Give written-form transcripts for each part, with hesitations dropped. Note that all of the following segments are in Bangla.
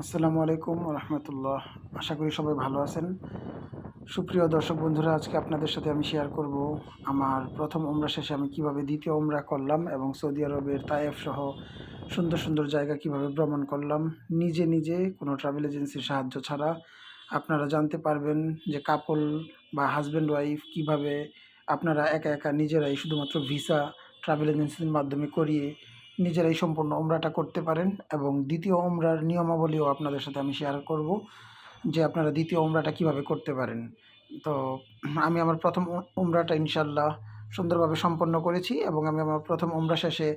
আসসালামু আলাইকুম রহমতুল্লাহ। আশা করি সবাই ভালো আছেন। সুপ্রিয় দর্শক বন্ধুরা, আজকে আপনাদের সাথে আমি শেয়ার করব আমার প্রথম ওমরা শেষে আমি কিভাবে দ্বিতীয় ওমরা করলাম এবং সৌদি আরবের তায়েফ সহ সুন্দর সুন্দর জায়গা কিভাবে ভ্রমণ করলাম নিজে নিজে, কোনো ট্রাভেল এজেন্সির সাহায্য ছাড়া। আপনারা জানতে পারবেন যে কাপল বা হাজব্যান্ড ওয়াইফ কিভাবে আপনারা একা একা নিজেরাই শুধুমাত্র ভিসা ট্রাভেল এজেন্সির মাধ্যমে করিয়ে নিজেরাই সম্পূর্ণ ওমরাটা করতে পারেন। এবং দ্বিতীয় ওমরার নিয়মাবলীও আপনাদের সাথে আমি শেয়ার করব যে আপনারা দ্বিতীয় ওমরাটা কিভাবে করতে পারেন। তো আমি আমার প্রথম ওমরাটা ইনশাল্লাহ সুন্দরভাবে সম্পন্ন করেছি এবং আমি আমার প্রথম ওমরা শেষে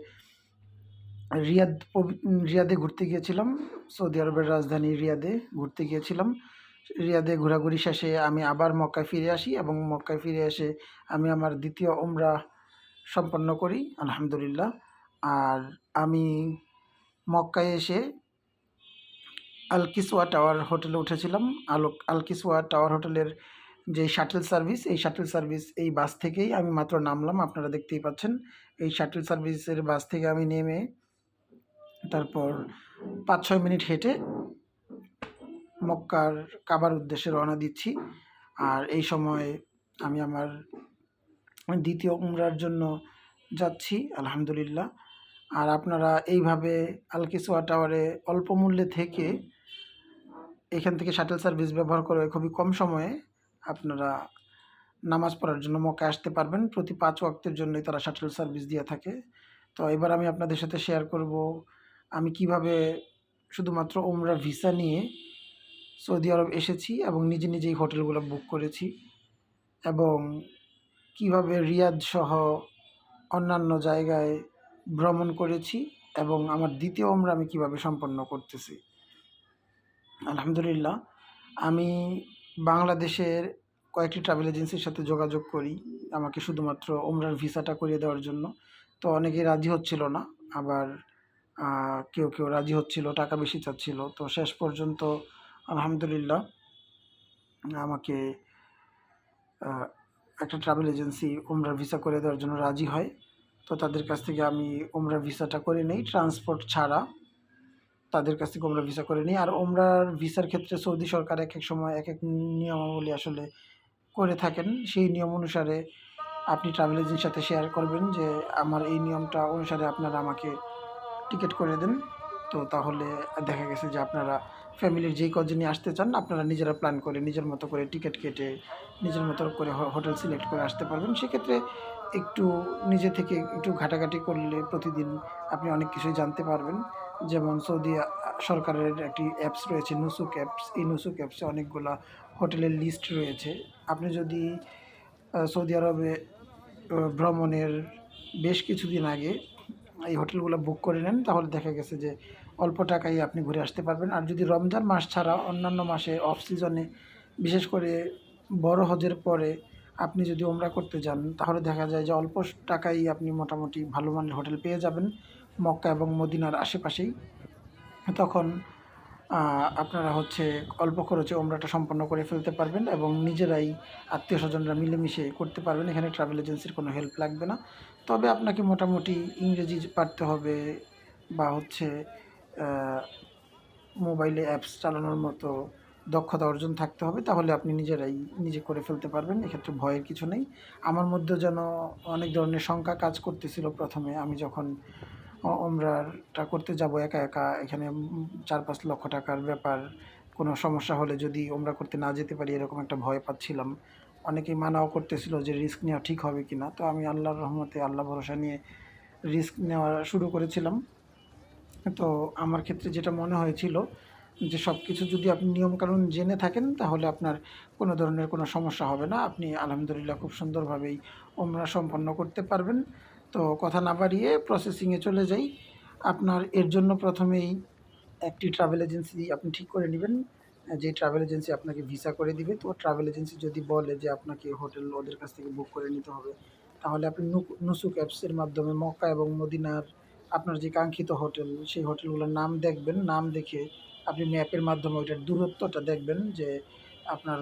রিয়াদে ঘুরতে গিয়েছিলাম। সৌদি আরবের রাজধানী রিয়াদে ঘুরতে গিয়েছিলাম। রিয়াদে ঘোরাঘুরি শেষে আমি আবার মক্কায় ফিরে আসি এবং মক্কায় ফিরে এসে আমি আমার দ্বিতীয় ওমরা সম্পন্ন করি আলহামদুলিল্লাহ। আর আমি মক্কায় এসে আল কিসওয়া টাওয়ার হোটেলে উঠেছিলাম। আল কিসওয়া টাওয়ার হোটেলের যে শাটল সার্ভিস, এই শাটল সার্ভিস এই বাস থেকেই আমি মাত্র নামলাম, আপনারা দেখতেই পাচ্ছেন। এই শাটল সার্ভিসের বাস থেকে আমি নেমে তারপর ৫-৬ মিনিট হেঁটে মক্কার কাবার উদ্দেশ্যে রওনা দিচ্ছি। আর এই সময় আমি আমার দ্বিতীয় উমরার জন্য যাচ্ছি আলহামদুলিল্লাহ। আর আপনারা এইভাবে আল কিসওয়া টাওয়ারে অল্প মূল্যে থেকে এখান থেকে শাটল সার্ভিস ব্যবহার করে খুবই কম সময়ে আপনারা নামাজ পড়ার জন্য মক্কায় আসতে পারবেন। প্রতি ৫ ওয়াক্তের জন্যই তারা শাটল সার্ভিস দিয়ে থাকে। তো এবার আমি আপনাদের সাথে শেয়ার করব আমি কিভাবে শুধুমাত্র ওমরা ভিসা নিয়ে সৌদি আরব এসেছি এবং নিজে নিজেই হোটেলগুলো বুক করেছি এবং কিভাবে রিয়াদ সহ অন্যান্য জায়গায় ভ্রমণ করেছি এবং আমার দ্বিতীয় ওমরা আমি কিভাবে সম্পন্ন করতেছি আলহামদুলিল্লাহ। আমি বাংলাদেশের কয়েকটি ট্রাভেল এজেন্সির সাথে যোগাযোগ করি আমাকে শুধুমাত্র ওমরার ভিসাটা করিয়ে দেওয়ার জন্য। তো অনেকেই রাজি হচ্ছিল না, আবার কেউ কেউ রাজি হচ্ছিল, টাকা বেশি চাচ্ছিল। তো শেষ পর্যন্ত আলহামদুলিল্লাহ আমাকে একটা ট্রাভেল এজেন্সি ওমরার ভিসা করে দেওয়ার জন্য রাজি হয়। তো তাদের কাছ থেকে আমি ওমরার ভিসাটা করে নেই ট্রান্সপোর্ট ছাড়া। তাদের কাছ থেকে ওমরা ভিসা করে নিই। আর ওমরার ভিসার ক্ষেত্রে সৌদি সরকার এক এক সময় এক এক নিয়মাবলী আসলে করে থাকেন। সেই নিয়ম অনুসারে আপনি ট্রাভেল এজেন্সির সাথে শেয়ার করবেন যে আমার এই নিয়মটা অনুসারে আপনারা আমাকে টিকিট করে দেন। তো তাহলে দেখা গেছে যে আপনারা ফ্যামিলির যেই কজনই আসতে চান আপনারা নিজেরা প্ল্যান করে নিজের মতো করে টিকিট কেটে নিজের মতো করে হোটেল সিলেক্ট করে আসতে পারবেন। সেক্ষেত্রে একটু নিজে থেকে একটু ঘাটাঘাটি করলে প্রতিদিন আপনি অনেক কিছুই জানতে পারবেন। যেমন সৌদি সরকারের একটি অ্যাপস রয়েছে নুসুক অ্যাপস। এই নুসুক অ্যাপসে অনেকগুলা হোটেলের লিস্ট রয়েছে। আপনি যদি সৌদি আরবে ভ্রমণের বেশ কিছুদিন আগে এই হোটেলগুলো বুক করে নেন তাহলে দেখা গেছে যে অল্প টাকায় আপনি ঘুরে আসতে পারবেন। আর যদি রমজান মাস ছাড়া অন্যান্য মাসে অফ সিজনে, বিশেষ করে বড় হজের পরে আপনি যদি ওমরা করতে যান তাহলে দেখা যায় যে অল্প টাকায় আপনি মোটামুটি ভালো মানের হোটেল পেয়ে যাবেন মক্কা এবং মদিনার আশেপাশেই। তখন আপনারা হচ্ছে অল্প খরচে ওমরাটা সম্পন্ন করে ফেলতে পারবেন এবং নিজেরাই আত্মীয়স্বজনরা মিলেমিশে করতে পারবেন। এখানে ট্রাভেল এজেন্সির কোনো হেল্প লাগবে না। তবে আপনাকে মোটামুটি ইংরেজি পারতে হবে বা হচ্ছে মোবাইলে অ্যাপস চালানোর মতো দক্ষতা অর্জন থাকতে হবে, তাহলে আপনি নিজেরাই নিজে করে ফেলতে পারবেন। এক্ষেত্রে ভয়ের কিছু নেই। আমার মধ্যে যেন অনেক ধরনের শঙ্কা কাজ করতেছিল প্রথমে আমি যখন ওমরাটা করতে যাব একা একা। এখানে ৪-৫ লক্ষ টাকার ব্যাপার, কোনো সমস্যা হলে যদি ওমরা করতে না যেতে পারি এরকম একটা ভয় পাচ্ছিলাম। অনেকেই মানাও করতেছিল যে রিস্ক নেওয়া ঠিক হবে কি না। তো আমি আল্লাহর রহমতে আল্লাহ ভরসা নিয়ে রিস্ক নেওয়া শুরু করেছিলাম। তো আমার ক্ষেত্রে যেটা মনে হয়েছিল যে সব কিছু যদি আপনি নিয়মকানুন জেনে থাকেন তাহলে আপনার কোনো ধরনের কোনো সমস্যা হবে না। আপনি আলহামদুলিল্লাহ খুব সুন্দরভাবেই ওমরা সম্পন্ন করতে পারবেন। তো কথা না বাড়িয়ে প্রসেসিংয়ে চলে যাই। আপনার এর জন্য প্রথমেই একটি ট্রাভেল এজেন্সি আপনি ঠিক করে নেবেন, যে ট্রাভেল এজেন্সি আপনাকে ভিসা করে দিবে। তো ট্রাভেল এজেন্সি যদি বলে যে আপনাকে হোটেল ওদের কাছ থেকে বুক করে নিতে হবে, তাহলে আপনি নুসুক অ্যাপসের মাধ্যমে মক্কা এবং মদিনার আপনার যে কাঙ্ক্ষিত হোটেল সেই হোটেলগুলোর নাম দেখবেন। নাম দেখে আপনি ম্যাপের মাধ্যমে ওইটার দূরত্বটা দেখবেন যে আপনার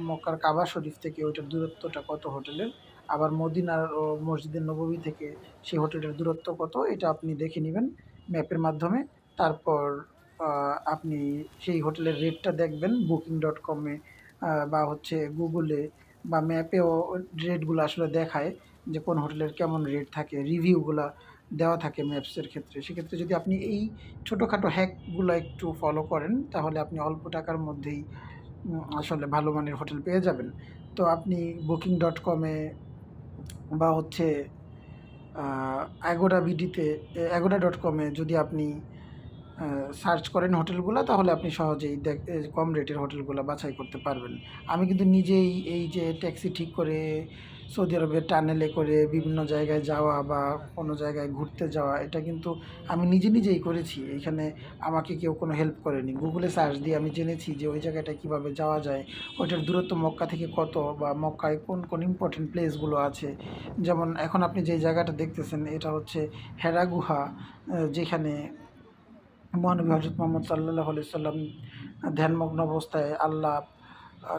মক্কার কাবা শরীফ থেকে ওইটার দূরত্বটা কত হোটেলের, আবার মদিনার ও মসজিদের নববী থেকে সেই হোটেলের দূরত্ব কত, এটা আপনি দেখে নেবেন ম্যাপের মাধ্যমে। তারপর আপনি সেই হোটেলের রেটটা দেখবেন Booking.com-এ বা হচ্ছে গুগলে বা ম্যাপেও রেটগুলো আসলে দেখায় যে কোন হোটেলের কেমন রেট থাকে, রিভিউগুলা দেওয়া থাকে ম্যাপসের ক্ষেত্রে। সেক্ষেত্রে যদি আপনি এই ছোটোখাটো হ্যাকগুলো একটু ফলো করেন তাহলে আপনি অল্প টাকার মধ্যেই আসলে ভালো মানের হোটেল পেয়ে যাবেন। তো আপনি Booking.com-এ বা হচ্ছে অ্যাগোডা বিডিতে Agoda.com-এ যদি আপনি সার্চ করেন হোটেলগুলা তাহলে আপনি সহজেই কম রেটের হোটেলগুলা বাছাই করতে পারবেন। আমি কিন্তু নিজেই এই যে ট্যাক্সি ঠিক করে সৌদি আরবের টানেলে করে বিভিন্ন জায়গায় যাওয়া বা কোনো জায়গায় ঘুরতে যাওয়া এটা কিন্তু আমি নিজেই করেছি। এখানে আমাকে কেউ কোনো হেল্প করেনি। গুগলে সার্চ দিয়ে আমি জেনেছি যে ওই জায়গাটায় কীভাবে যাওয়া যায়, ওইটার দূরত্ব মক্কা থেকে কত বা মক্কায় কোন ইম্পর্টেন্ট প্লেসগুলো আছে। যেমন এখন আপনি যে জায়গাটা দেখতেছেন এটা হচ্ছে হেরা গুহা, যেখানে মহানবী হজরত মোহাম্মদ সাল্লাল্লাহু আলাইহি সাল্লাম ধ্যানমগ্ন অবস্থায় আল্লাহ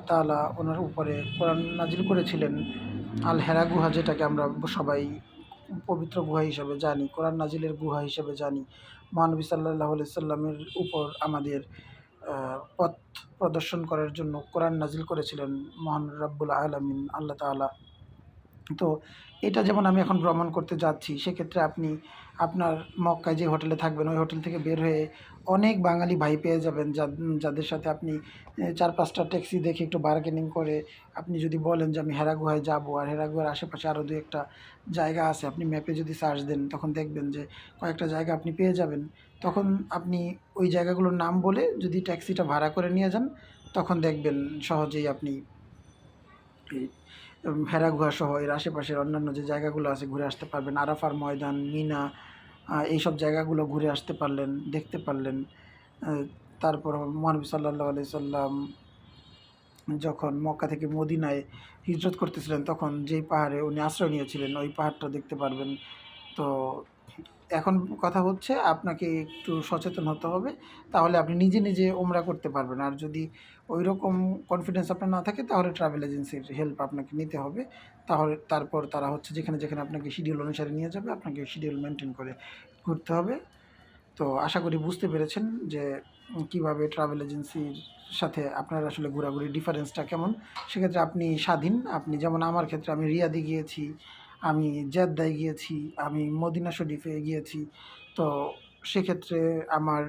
তাআলা ওনার উপরে কোরআন নাজিল করেছিলেন। আল হেরা গুহা যেটাকে আমরা সবাই পবিত্র গুহা হিসেবে জানি, কোরআন নাজিলের গুহা হিসেবে জানি। মহানবী সাল্লাল্লাহু আলাইহি সাল্লামের উপর আমাদের পথ প্রদর্শন করার জন্য কোরআন নাজিল করেছিলেন মহান রব্বুল আলামিন আল্লাহ তাআলা। তো এটা যেমন আমি এখন ভ্রমণ করতে যাচ্ছি, সেক্ষেত্রে আপনি আপনার মক্কায় যে হোটেলে থাকবেন, ওই হোটেল থেকে বের হয়ে অনেক বাঙালি ভাই পেয়ে যাবেন, যাদের সাথে আপনি ৪-৫ টা ট্যাক্সি দেখে একটু বার্গেনিং করে আপনি যদি বলেন যে আমি হেরা গুহায় যাবো, আর হেরা গুহার আশেপাশে আরও ২-১ টা জায়গা আছে, আপনি ম্যাপে যদি সার্চ দেন তখন দেখবেন যে কয়েকটা জায়গা আপনি পেয়ে যাবেন। তখন আপনি ওই জায়গাগুলোর নাম বলে যদি ট্যাক্সিটা ভাড়া করে নিয়ে যান, তখন দেখবেন সহজেই আপনি এই ভেড়া গুহাসহ এর আশেপাশের অন্যান্য যে জায়গাগুলো আছে ঘুরে আসতে পারবেন। আরাফার ময়দান, মিনা, এইসব জায়গাগুলো ঘুরে আসতে পারলেন, দেখতে পারলেন। আ তারপর মহানবী সাল্লাল্লাহু আলাইহি সাল্লাম যখন মক্কা থেকে মদিনায় হিজরত করতেছিলেন তখন যেই পাহাড়ে উনি আশ্রয় নিয়েছিলেন ওই পাহাড়টা দেখতে পারবেন। তো এখন কথা হচ্ছে আপনাকে একটু সচেতন হতে হবে। তাহলে আপনি নিজে ওমরা করতে পারবেন। আর যদি ঐরকম কনফিডেন্স আপনার না থাকে তাহলে ট্রাভেল এজেন্সির হেল্প আপনাকে নিতে হবে। তারপর তারা হচ্ছে যেখানে আপনাকে শিডিউল অনুসারে নিয়ে যাবে, আপনাকে শিডিউল মেইনটেইন করে ঘুরতে হবে। তো আশা করি বুঝতে পেরেছেন যে কীভাবে ট্রাভেল এজেন্সির সাথে আপনার আসলে ঘোরাঘুরির ডিফারেন্সটা কেমন। সেক্ষেত্রে আপনি স্বাধীন। আপনি যেমন আমার ক্ষেত্রে আমি রিয়াদে গিয়েছি, আমি জেদ্দায় গিয়েছি, আমি মদিনা শরীফে গিয়েছি। তো সেক্ষেত্রে আমার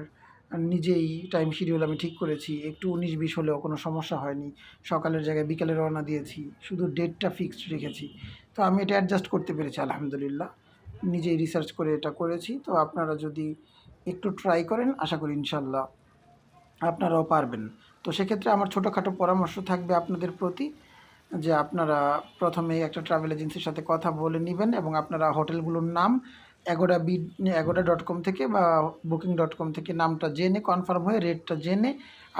নিজেই টাইম শিডিউল আমি ঠিক করেছি। একটু ১৯-২০ হলেও কোনো সমস্যা হয়নি। সকালের জায়গায় বিকালে রওনা দিয়েছি। শুধু ডেটটা ফিক্সড রেখেছি। তো আমি এটা অ্যাডজাস্ট করতে পেরেছি আলহামদুলিল্লাহ। নিজেই রিসার্চ করে এটা করেছি। তো আপনারা যদি একটু ট্রাই করেন আশা করি ইনশাআল্লাহ আপনারাও পারবেন। তো সেক্ষেত্রে আমার ছোটোখাটো পরামর্শ থাকবে আপনাদের প্রতি যে আপনারা প্রথমেই একটা ট্রাভেল এজেন্সির সাথে কথা বলে নিবেন এবং আপনারা হোটেলগুলোর নাম Agoda.com থেকে বা Booking.com থেকে নামটা জেনে কনফার্ম হয়ে রেটটা জেনে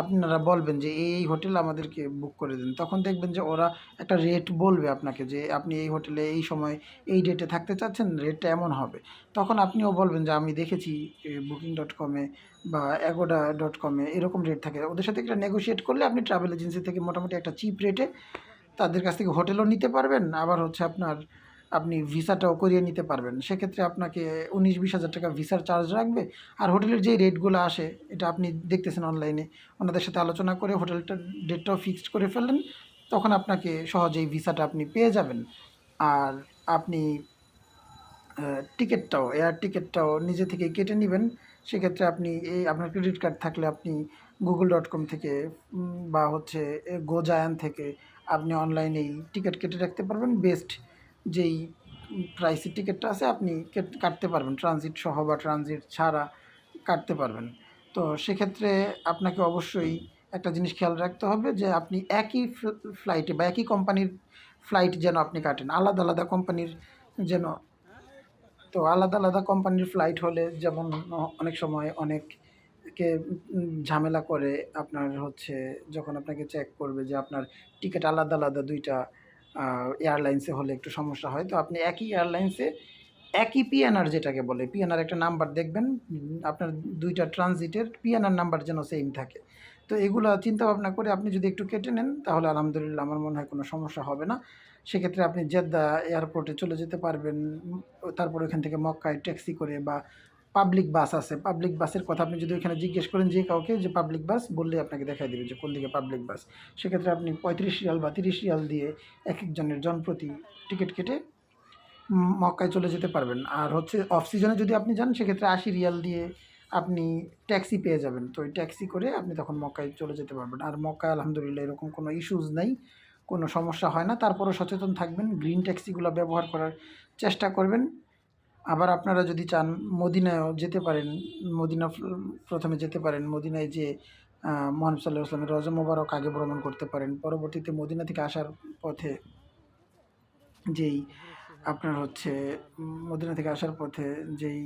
আপনারা বলবেন যে এই হোটেল আমাদেরকে বুক করে দিন। তখন দেখবেন যে ওরা একটা রেট বলবে আপনাকে যে আপনি এই হোটেলে এই সময় এই ডেটে থাকতে চাচ্ছেন, রেটটা এমন হবে। তখন আপনিও বলবেন যে আমি দেখেছি Booking.com-এ বা Agoda.com-এ এরকম রেট থাকে। ওদের সাথে একটা নেগোশিয়েট করলে আপনি ট্রাভেল এজেন্সি থেকে মোটামুটি একটা চিপ রেটে তাদের কাছ থেকে হোটেলও নিতে পারবেন। আবার হচ্ছে আপনি ভিসাটাও করিয়ে নিতে পারবেন। সেক্ষেত্রে আপনাকে ১৯-২০ হাজার টাকা ভিসার চার্জ রাখবে। আর হোটেলের যেই রেটগুলো আসে এটা আপনি দেখতেছেন অনলাইনে। ওনাদের সাথে আলোচনা করে হোটেলটার ডেটটাও ফিক্সড করে ফেললেন। তখন আপনাকে সহজেই ভিসাটা আপনি পেয়ে যাবেন। আর আপনি এয়ার টিকেটটাও নিজে থেকেই কেটে নিবেন। সেক্ষেত্রে আপনি আপনার ক্রেডিট কার্ড থাকলে আপনি Google.com থেকে বা হচ্ছে GoJayan থেকে আপনি অনলাইনেই টিকিট কেটে রাখতে পারবেন। বেস্ট যেই প্রাইসের টিকিটটা আছে আপনি কাটতে পারবেন। ট্রানজিট সহ বা ট্রানজিট ছাড়া কাটতে পারবেন। তো সেক্ষেত্রে আপনাকে অবশ্যই একটা জিনিস খেয়াল রাখতে হবে যে আপনি একই ফ্লাইটে বা একই কোম্পানির ফ্লাইট যেন আপনি কাটেন। আলাদা কোম্পানির যেন তো আলাদা কোম্পানির ফ্লাইট হলে যেমন অনেক সময় অনেকে ঝামেলা করে আপনার হচ্ছে যখন আপনাকে চেক করবে যে আপনার টিকিট আলাদা ২ টা এয়ারলাইন্সে হলে একটু সমস্যা হয়। তো আপনি একই এয়ারলাইন্সে একই পিএনআর যেটাকে বলে, পিএনআর একটা নাম্বার দেখবেন আপনার ২ টা ট্রানজিটের পিএনআর নাম্বার যেন সেম থাকে। তো এগুলা চিন্তাভাবনা করে আপনি যদি একটু কেটে নেন তাহলে আলহামদুলিল্লাহ আমার মনে হয় কোনো সমস্যা হবে না। সেক্ষেত্রে আপনি জেদ্দা এয়ারপোর্টে চলে যেতে পারবেন। তারপর ওখান থেকে মক্কায় ট্যাক্সি করে বা পাবলিক বাস আছে। পাবলিক বাসের কথা আপনি যদি ওইখানে জিজ্ঞেস করেন যে কাউকে যে পাবলিক বাস, বললেই আপনাকে দেখায় দেবে যে কোন দিকে পাবলিক বাস। সেক্ষেত্রে আপনি ৩৫ রিয়াল বা ৩০ রিয়াল দিয়ে একেকজনের জনপ্রতি টিকিট কেটে মক্কায় চলে যেতে পারবেন। আর হচ্ছে অফ সিজনে যদি আপনি যান সেক্ষেত্রে ৮০ রিয়াল দিয়ে আপনি ট্যাক্সি পেয়ে যাবেন। তো ওই ট্যাক্সি করে আপনি তখন মক্কায় চলে যেতে পারবেন। আর মক্কায় আলহামদুলিল্লাহ এরকম কোনো ইস্যুস নেই, কোনো সমস্যা হয় না। তারপরেও সচেতন থাকবেন, গ্রিন ট্যাক্সিগুলো ব্যবহার করার চেষ্টা করবেন। আবার আপনারা যদি চান মদিনায়ও যেতে পারেন, মদিনা প্রথমে যেতে পারেন। মদিনায় যেয়ে মুহাম্মদ সাল্লাল্লাহু আলাইহি ওয়াসাল্লামের রওজা মোবারক আগে ভ্রমণ করতে পারেন। পরবর্তীতে মদিনা থেকে আসার পথে যেই আপনার হচ্ছে মদিনা থেকে আসার পথে যেই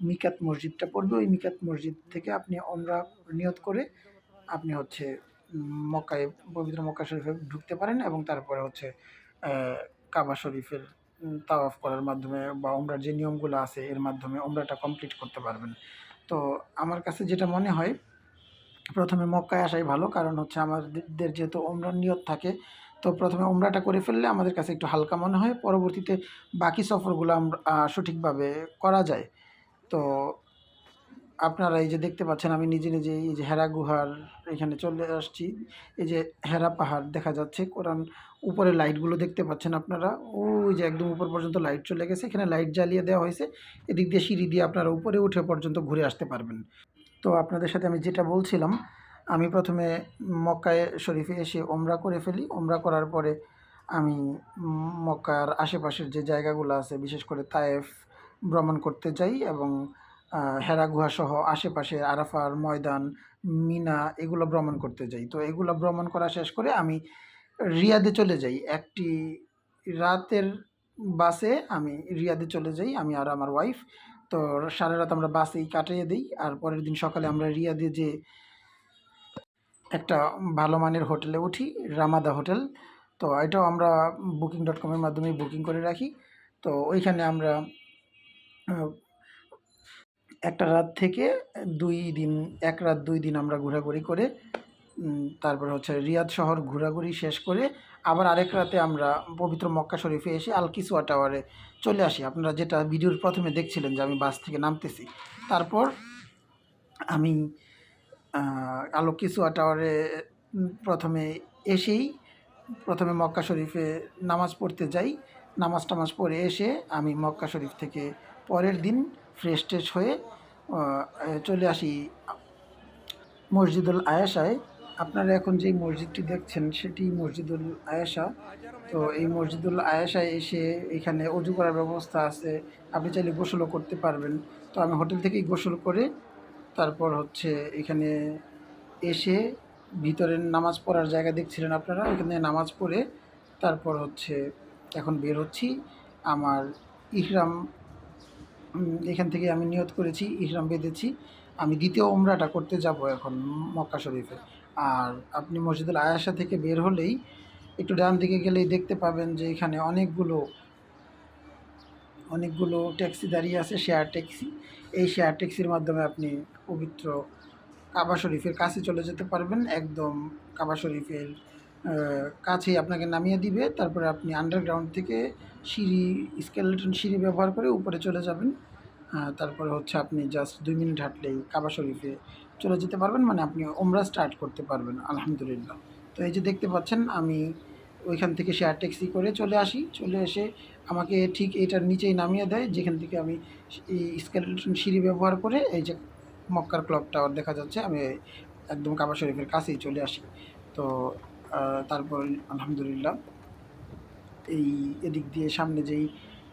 মিকাত মসজিদটা পড়বে, ওই মিকাত মসজিদ থেকে আপনি ওমরা নিয়ত করে আপনি হচ্ছে মক্কায়, পবিত্র মক্কা শরীফে ঢুকতে পারেন এবং তারপরে হচ্ছে কাবা শরীফের তাওয়াফ করার মাধ্যমে বা ওমরার যে নিয়মগুলো আছে এর মাধ্যমে ওমরাটা কমপ্লিট করতে পারবেন। তো আমার কাছে যেটা মনে হয় প্রথমে মক্কায় আসাই ভালো, কারণ হচ্ছে আমাদের যেহেতু ওমরার নিয়ত থাকে, তো প্রথমে ওমরাটা করে ফেললে আমাদের কাছে একটু হালকা মনে হয়, পরবর্তীতে বাকি সফরগুলো আমরা সঠিকভাবে করা যায়। তো আপনারা এই যে দেখতে পাচ্ছেন আমি নিজে নিজে এই যে হেরা গুহার এখানে চলে আসছি। এই যে হেরা পাহাড় দেখা যাচ্ছে, কোরআন উপরে লাইটগুলো দেখতে পাচ্ছেন আপনারা, ওই যে একদম উপর পর্যন্ত লাইট চলে গেছে, এখানে লাইট জ্বালিয়ে দেওয়া হয়েছে। এদিক দিয়ে সিঁড়ি দিয়ে আপনারা উপরে উঠে পর্যন্ত ঘুরে আসতে পারবেন। তো আপনাদের সাথে আমি যেটা বলছিলাম, আমি প্রথমে মক্কায় শরীফে এসে ওমরা করে ফেলি। ওমরা করার পরে আমি মক্কার আশেপাশের যে জায়গাগুলো আছে বিশেষ করে তায়েফ ভ্রমণ করতে যাই এবং হেরা গুহাসহ আশেপাশে আরাফার ময়দান, মিনা এগুলো ভ্রমণ করতে যাই। তো এগুলো ভ্রমণ করা শেষ করে আমি রিয়াদে চলে যাই। একটি রাতের বাসে আমি রিয়াদে চলে যাই, আমি আর আমার ওয়াইফ। তো সারা রাত আমরা বাসেই কাটিয়ে দিই। আর পরের দিন সকালে আমরা রিয়াদে যেয়ে একটা ভালো মানের হোটেলে উঠি, রামাদা হোটেল। তো এটাও আমরা booking.com এর মাধ্যমেই বুকিং করে রাখি। তো ওইখানে আমরা একটা রাত থেকে ২ দিন, ১ রাত ২ দিন আমরা ঘোরাঘুরি করে তারপরে হচ্ছে রিয়াদ শহর ঘোরাঘুরি শেষ করে আবার আরেক রাতে আমরা পবিত্র মক্কা শরীফে এসে আল কিসওয়া টাওয়ারে চলে আসি। আপনারা যেটা ভিডিওর প্রথমে দেখছিলেন যে আমি বাস থেকে নামতেছি। তারপর আমি আল কিসওয়া টাওয়ারে প্রথমে এসেই প্রথমে মক্কা শরীফে নামাজ পড়তে যাই। নামাজ পড়ে এসে আমি মক্কা শরীফ থেকে পরের দিন ফ্রেশ হয়ে চলে আসি মসজিদুল আয়েশায়। আপনারা এখন যেই মসজিদটি দেখছেন সেটি মসজিদুল আয়েশা। তো এই মসজিদুল আয়েশায় এসে এখানে অজু করার ব্যবস্থা আছে, আপনি চাইলে গোসলও করতে পারবেন। তো আমি হোটেল থেকেই গোসল করে তারপর হচ্ছে এখানে এসে ভিতরে নামাজ পড়ার জায়গা দেখছিলেন আপনারা, এখানে নামাজ পড়ে তারপর হচ্ছে এখন বের হচ্ছি। আমার ইহরাম এখান থেকে আমি নিয়ত করেছি, ইহরাম বেঁধেছি। আমি দ্বিতীয় ওমরাটা করতে যাব এখন মক্কা শরীফে। আর আপনি মসজিদুল আয়েশা থেকে বের হলেই একটু ডান দিকে গেলেই দেখতে পাবেন যে এখানে অনেকগুলো ট্যাক্সি দাঁড়িয়ে আছে, শেয়ার ট্যাক্সি। এই শেয়ার ট্যাক্সির মাধ্যমে আপনি পবিত্র কাবা শরীফের কাছে চলে যেতে পারবেন। একদম কাবা শরীফের কাছেই আপনাকে নামিয়ে দিবে। তারপরে আপনি আন্ডারগ্রাউন্ড থেকে স্কেলেটন সিঁড়ি ব্যবহার করে উপরে চলে যাবেন। তারপরে হচ্ছে আপনি জাস্ট ২ মিনিট হাঁটলেই কাবা শরীফে চলে যেতে পারবেন, মানে আপনি ওমরা স্টার্ট করতে পারবেন আলহামদুলিল্লাহ। তো এই যে দেখতে পাচ্ছেন আমি ওইখান থেকে শেয়ার ট্যাক্সি করে চলে আসি। চলে এসে আমাকে ঠিক এইটার নিচেই নামিয়ে দেয়, যেখান থেকে আমি এই স্কেলেটন সিঁড়ি ব্যবহার করে এই যে মক্কার ক্লক টাওয়ার দেখা যাচ্ছে, আমি একদম কাবা শরীফের কাছেই চলে আসি। তো তারপর আলহামদুলিল্লাহ এদিক দিয়ে সামনে যেই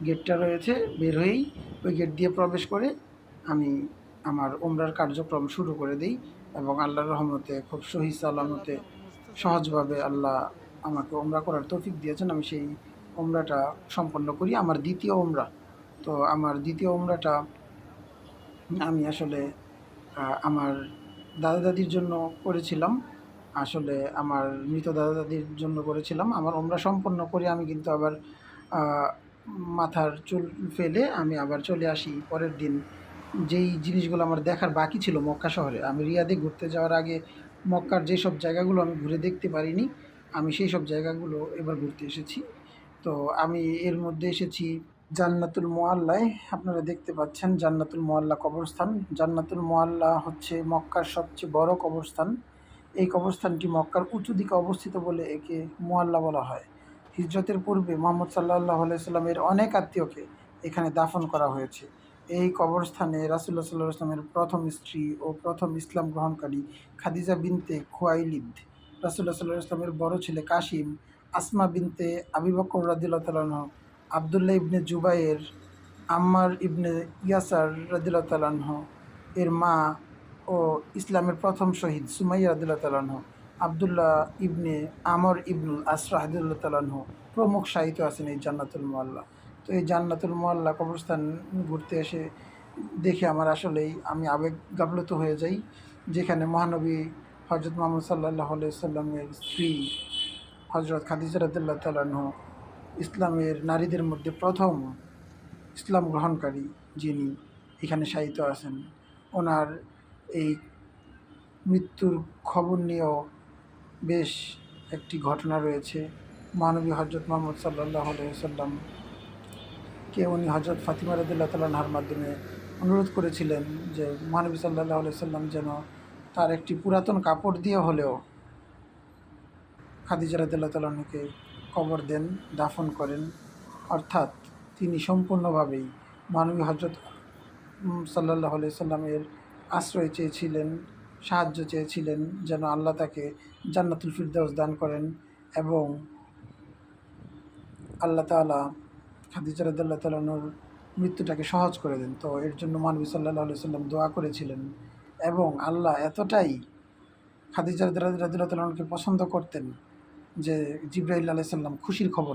গেটটা রয়েছে বের হয়েই ওই গেট দিয়ে প্রবেশ করে আমি আমার ওমরার কার্যক্রম শুরু করে দিই এবং আল্লাহর রহমতে খুব সহি সালামতে সহজভাবে আল্লাহ আমাকে ওমরা করার তৌফিক দিয়েছেন। আমি সেই ওমরাটা সম্পন্ন করি, আমার দ্বিতীয় ওমরা। তো আমার দ্বিতীয় ওমরাটা আমি আসলে আমার দাদা দাদির জন্য করেছিলাম। আসলে আমার মৃত দাদা দাদির জন্য করেছিলাম। আমার ওমরা সম্পন্ন করে আমি কিন্তু আবার মাথার চুল ফেলে আমি আবার চলে আসি পরের দিন। যেই জিনিসগুলো আমার দেখার বাকি ছিল মক্কা শহরে, আমি রিয়াদে ঘুরতে যাওয়ার আগে মক্কার যেসব জায়গাগুলো আমি ঘুরে দেখতে পারিনি, আমি সেই সব জায়গাগুলো এবার ঘুরতে এসেছি। তো আমি এর মধ্যে এসেছি জান্নাতুল মুআল্লায় আপনারা দেখতে পাচ্ছেন জান্নাতুল মুআল্লা কবরস্থান। জান্নাতুল মুআল্লা হচ্ছে মক্কার সবচেয়ে বড় কবরস্থান। এই কবরস্থানটি মক্কার উঁচু দিকে অবস্থিত বলে একে মুআল্লা বলা হয়। হিজরতের পূর্বে মুহাম্মদ সাল্লাল্লাহু আলাইহি সাল্লামের অনেক আত্মীয়কে এখানে দাফন করা হয়েছে। এই কবরস্থানে রাসূলুল্লাহ সাল্লাল্লাহু আলাইহি ওয়াসাল্লামের প্রথম স্ত্রী ও প্রথম ইসলাম গ্রহণকারী খাদিজা বিনতে খুয়াইলিদ, রাসূলুল্লাহ সাল্লাল্লাহু আলাইহি ওয়াসাল্লামের বড় ছেলে কাসিম, আসমা বিনতে আবি বকর রাদিয়াল্লাহু তাআলা আনহু, আবদুল্লাহ ইবনে জুবায়ের, আম্মার ইবনে ইয়াসার রাদিয়াল্লাহু তাআলা আনহু এর মা ও ইসলামের প্রথম শহীদ সুমাইয়া রাদিয়াল্লাহু তাআলা আনহু, আবদুল্লাহ ইবনে আমর ইবনুল আস রাদিয়াল্লাহু তাআলা আনহু প্রমুখ শায়িত আছেন এই জান্নাতুল মুআল্লা। তো এই জান্নাতুল মুআল্লা কবরস্থান ঘুরতে এসে দেখে আমার আসলেই আমি আবেগ গাপ্লুত হয়ে যাই, যেখানে মহানবী হযরত মুহাম্মদ সাল্লাল্লাহু আলাইহি সাল্লামের স্ত্রী হযরত খাদিজা রাদিয়াল্লাহু তাআলা আনহা ইসলামের নারীদের মধ্যে প্রথম ইসলাম গ্রহণকারী যিনি এখানে শায়িত আছেন। ওনার এই মৃত্যুর খবর নিয়েও বেশ একটি ঘটনা রয়েছে। মহানবী হযরত মুহাম্মদ সাল্লাল্লাহু আলাইহি ওয়াসাল্লামকে উনি হযরত ফাতিমা রাদিয়াল্লাহু তাআলা আনহার মাধ্যমে অনুরোধ করেছিলেন যে মহানবী সাল্লাল্লাহু আলাইহি ওয়াসাল্লাম যেন তার একটি পুরাতন কাপড় দিয়ে হলেও খাদিজা রাদিয়াল্লাহু তাআলা আনহাকে কবর দেন, দাফন করেন। অর্থাৎ তিনি সম্পূর্ণভাবেই মহানবী হযরত সাল্লাল্লাহু আলাইহি সাল্লামের আশ্রয় চেয়েছিলেন, সাহায্য চেয়েছিলেন যেন আল্লাহ তাকে জান্নাতুল ফিরদাউস দান করেন এবং আল্লাহ তাআলা খাদিজা রাদিয়াল্লাহু তাআলা আনহার মৃত্যুটাকে সহজ করে দেন। তো এর জন্য মহানবী সাল্লাল্লাহু আলাইহি সাল্লাম দোয়া করেছিলেন এবং আল্লাহ এতটাই খাদিজা রাদিয়াল্লাহু তাআলা আনহাকে পছন্দ করতেন যে জিবরাইল আলাইহিস সালাম খুশির খবর